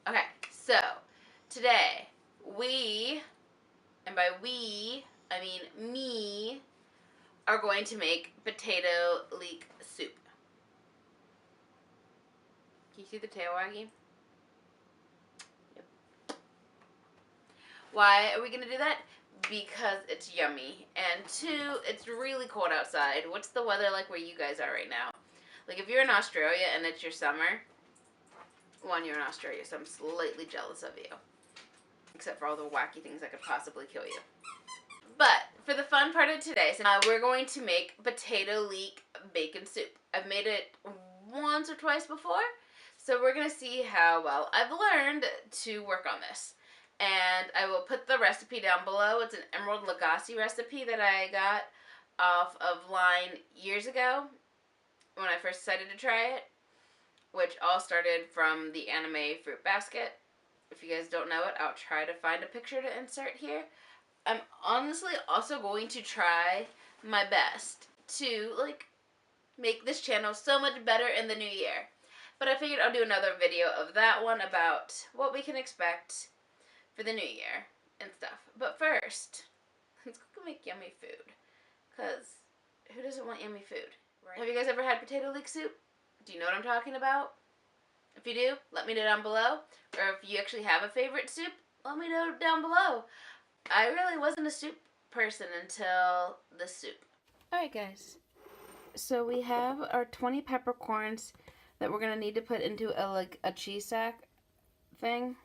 Okay, so today we, and by we, I mean me, are going to make potato leek soup. Can you see the tail wagging? Yep. Why are we going to do that? Because it's yummy. And two, it's really cold outside. What's the weather like where you guys are right now? Like if you're in Australia and it's your summer, one, you're in Australia, so I'm slightly jealous of you. Except for all the wacky things that could possibly kill you. But for the fun part of today, we're going to make potato leek bacon soup. I've made it once or twice before, so we're going to see how well I've learned to work on this. And I will put the recipe down below. It's an Emeril Lagasse recipe that I got off of Line years ago when I first decided to try it, which all started from the anime fruit basket. If you guys don't know it, I'll try to find a picture to insert here. I'm honestly also going to try my best to, make this channel so much better in the new year. But I figured I'll do another video of that one about what we can expect for the new year and stuff. But first, let's go make yummy food. Because who doesn't want yummy food? Right? Have you guys ever had potato leek soup? Do you know what I'm talking about? If you do, let me know down below. Or if you actually have a favorite soup, let me know down below. I really wasn't a soup person until the soup. Alright guys, so we have our 20 peppercorns that we're going to need to put into a cheese sack thing.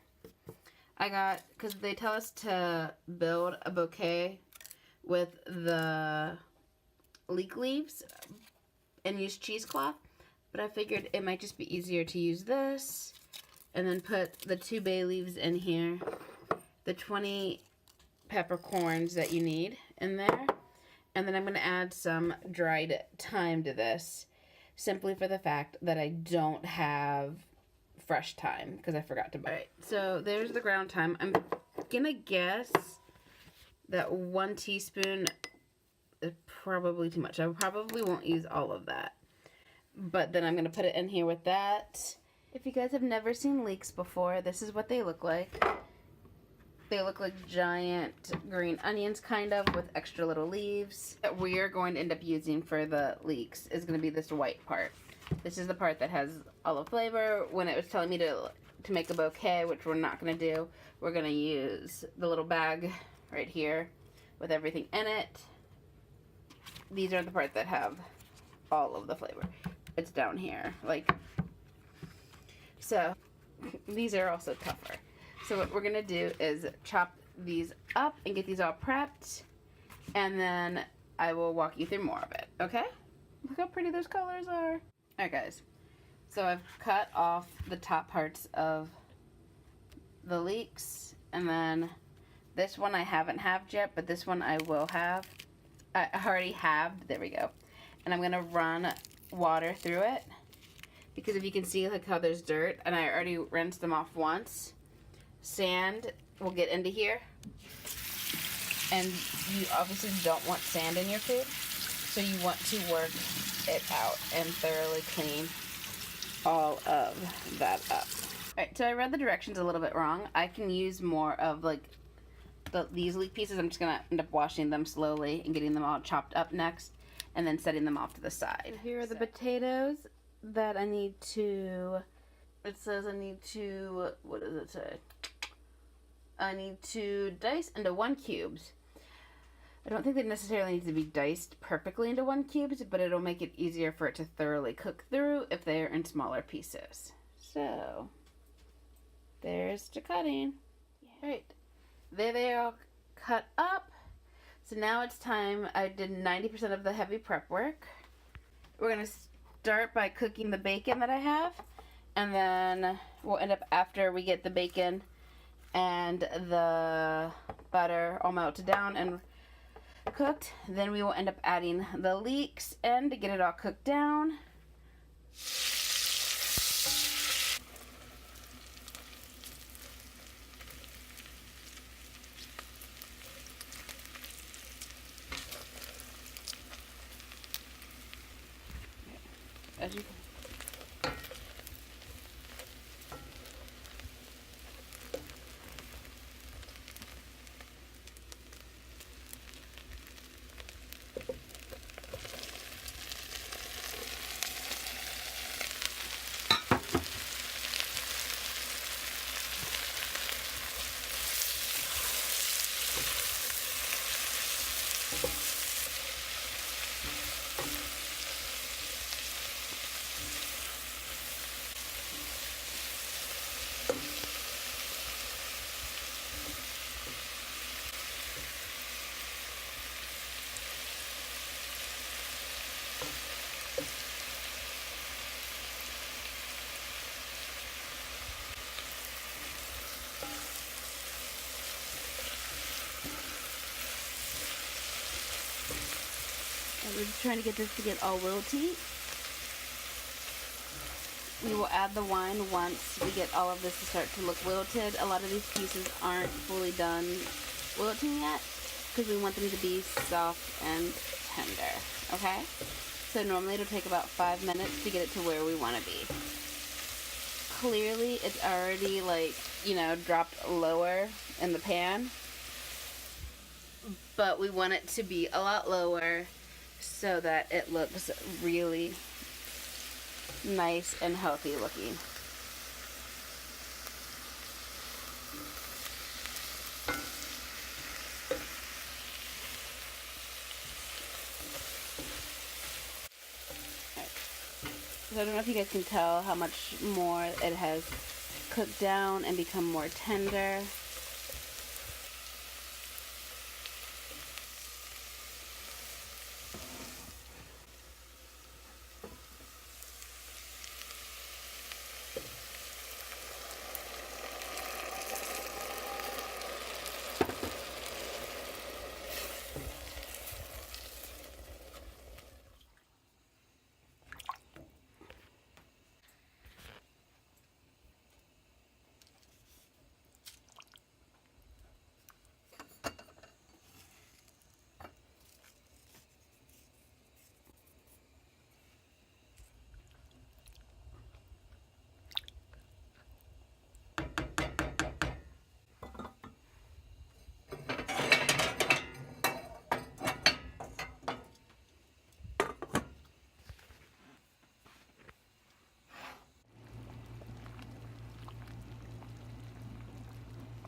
Because they tell us to build a bouquet with the leek leaves and use cheesecloth. But I figured it might just be easier to use this and then put the 2 bay leaves in here, the 20 peppercorns that you need in there, and then I'm going to add some dried thyme to this, simply for the fact that I don't have fresh thyme because I forgot to buy it. So there's the ground thyme. I'm gonna guess that 1 teaspoon is probably too much. I probably won't use all of that, but then I'm gonna put it in here with that. If you guys have never seen leeks before, this is what they look like. They look like giant green onions, kind of, with extra little leaves. That we are going to end up using for the leeks is going to be this white part. This is the part that has all the flavor. When it was telling me to make a bouquet, which we're not going to do, we're going to use the little bag right here with everything in it. These are the part that have all of the flavor. It's down here, so these are also tougher. So what we're going to do is chop these up and get these all prepped, and then I will walk you through more of it, okay? Look how pretty those colors are. Alright guys, so I've cut off the top parts of the leeks, and then this one I haven't halved yet, but this one I will have. I already halved, there we go. And I'm going to run water through it, because if you can see how there's dirt, and I already rinsed them off once. Sand will get into here, and you obviously don't want sand in your food, so you want to work it out and thoroughly clean all of that up. Alright, so I read the directions a little bit wrong. I can use more of these leek pieces. I'm just going to end up washing them slowly and getting them all chopped up next, and then setting them off to the side. Here are the potatoes that I need to, it says I need to, what does it say? I need to dice into 1 cubes. I don't think they necessarily need to be diced perfectly into 1 cubes, but it'll make it easier for it to thoroughly cook through if they are in smaller pieces. So, there's the cutting. Yeah. Right, there they are cut up. So now it's time. I did 90% of the heavy prep work. We're going to start by cooking the bacon that I have, and then we'll end up, after we get the bacon and the butter all melted down and cooked, then we will end up adding the leeks in to get it all cooked down. As you trying to get this to get all wilty. We will add the wine once we get all of this to start to look wilted. A lot of these pieces aren't fully done wilting yet because we want them to be soft and tender, okay? So normally it'll take about 5 minutes to get it to where we want to be. Clearly it's already, like, you know, dropped lower in the pan, but we want it to be a lot lower so that it looks really nice and healthy looking. So I don't know if you guys can tell how much more it has cooked down and become more tender.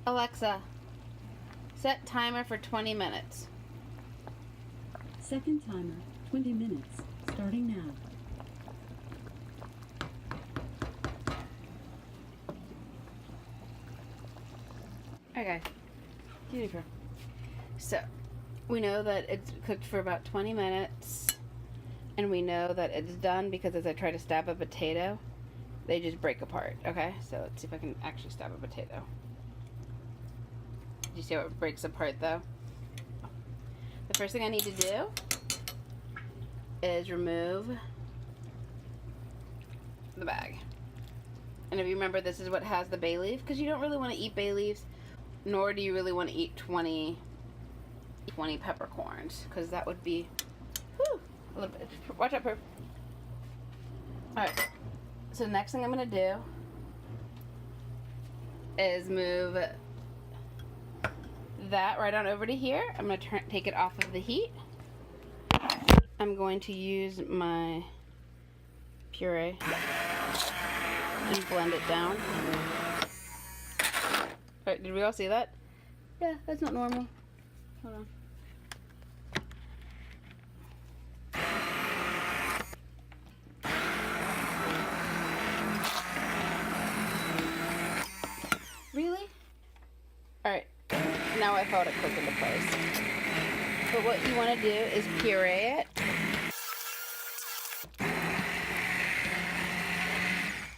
Alexa, set timer for 20 minutes. Second timer, 20 minutes, starting now. Okay, beautiful. So, we know that it's cooked for about 20 minutes, and we know that it's done because as I try to stab a potato, they just break apart, okay? So let's see if I can actually stab a potato. You see how it breaks apart though? The first thing I need to do is remove the bag. And if you remember, this is what has the bay leaf, because you don't really want to eat bay leaves, nor do you really want to eat 20 peppercorns, because that would be, whew, a little bit. Watch out, Perp. Alright, so the next thing I'm going to do is move that right on over to here. I'm going to take it off of the heat. I'm going to use my puree and blend it down. Alright, did we all see that? Yeah, that's not normal. Hold on. Really? Alright, now I thought it clicked into place. But what you want to do is puree it.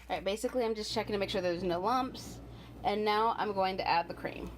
Alright, basically I'm just checking to make sure there's no lumps. And now I'm going to add the cream.